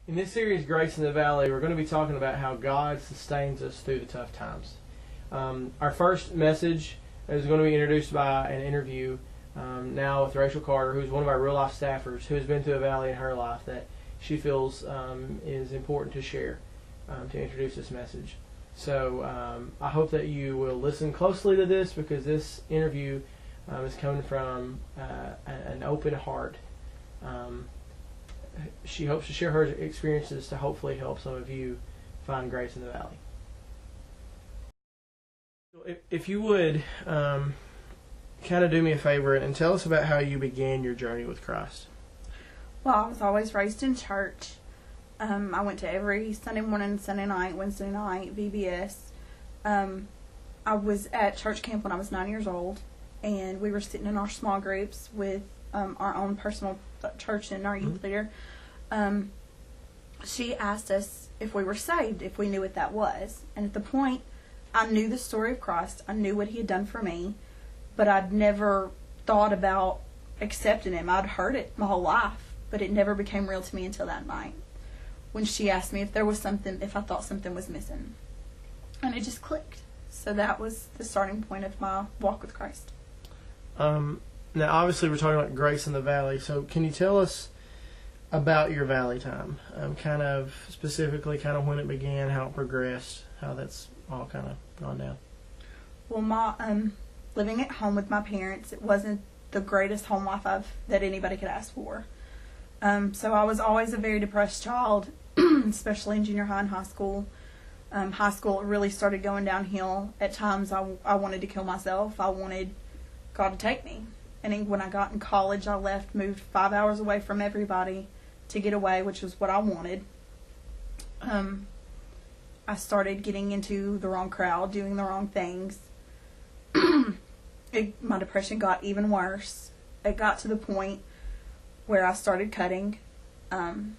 In this series, Grace in the Valley, we're going to be talking about how God sustains us through the tough times. Our first message is going to be introduced by an interview now with Rachel Carter, who's one of our real-life staffers, who has been through a valley in her life that she feels is important to share to introduce this message. So I hope that you will listen closely to this, because this interview is coming from an open heart. She hopes to share her experiences to hopefully help some of you find grace in the valley. If you would kind of do me a favor and tell us about how you began your journey with Christ. Well, I was always raised in church. I went to every Sunday morning, Sunday night, Wednesday night, VBS. I was at church camp when I was 9 years old, and we were sitting in our small groups with our own personal church and our youth leader. She asked us if we were saved, if we knew what that was. And at the point, I knew the story of Christ. I knew what he had done for me, but I'd never thought about accepting him. I'd heard it my whole life, but it never became real to me until that night, when she asked me if there was something, if I thought something was missing. And it just clicked. So that was the starting point of my walk with Christ. Now, obviously, we're talking about grace in the valley. So can you tell us about your valley time? Kind of specifically, kind of when it began, how it progressed, how that's all kind of gone down. Well, my living at home with my parents, it wasn't the greatest home life that anybody could ask for. So I was always a very depressed child, especially in junior high and high school. High school, it really started going downhill. At times, I wanted to kill myself. I wanted God to take me. And when I got in college, I left, moved 5 hours away from everybody to get away, which was what I wanted. I started getting into the wrong crowd, doing the wrong things. My depression got even worse. It got to the point where I started cutting. One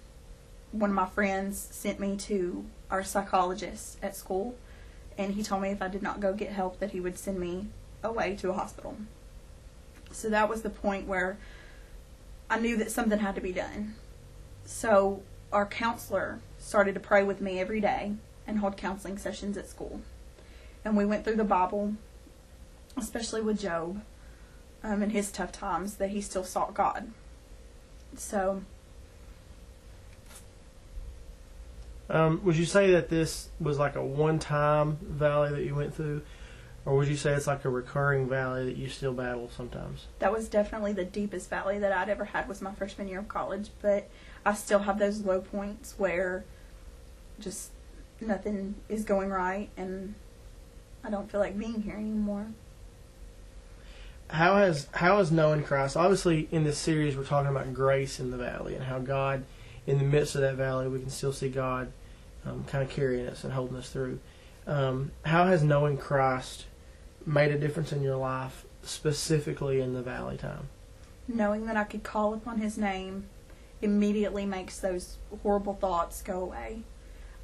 of my friends sent me to our psychologist at school, and he told me if I did not go get help that he would send me away to a hospital. So that was the point where I knew that something had to be done. So our counselor started to pray with me every day and hold counseling sessions at school. And we went through the Bible, especially with Job, in his tough times, that he still sought God. So would you say that this was like a one-time valley that you went through, or would you say it's like a recurring valley that you still battle sometimes? That was definitely the deepest valley that I'd ever had, was my freshman year of college, but I still have those low points where just nothing is going right and I don't feel like being here anymore. How has knowing Christ, obviously in this series we're talking about grace in the valley and how God, in the midst of that valley, we can still see God kind of carrying us and holding us through. How has knowing Christ made a difference in your life, specifically in the valley time? Knowing that I could call upon his name immediately makes those horrible thoughts go away.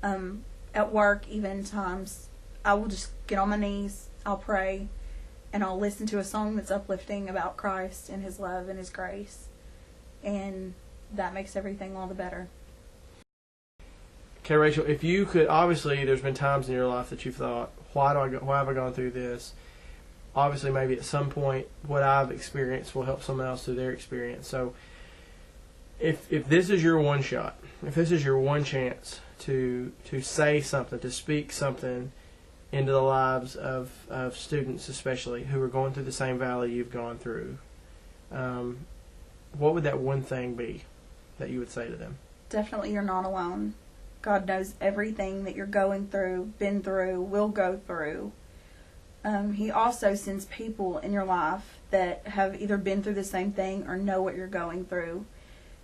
At work, even times, I will just get on my knees, I'll pray, and I'll listen to a song that's uplifting about Christ and his love and his grace, and that makes everything all the better. Okay, Rachel, if you could, obviously there's been times in your life that you've thought, why have I gone through this? Obviously, maybe at some point what I've experienced will help someone else through their experience. So if this is your one shot, if this is your one chance to say something, to speak something into the lives of students especially who are going through the same valley you've gone through, what would that one thing be that you would say to them? Definitely, you're not alone. God knows everything that you're going through, been through, will go through. He also sends people in your life that have either been through the same thing or know what you're going through,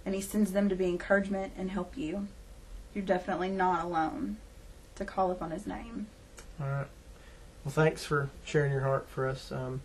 and he sends them to be encouragement and help you. You're definitely not alone, to call upon his name. All right. Well, thanks for sharing your heart for us, and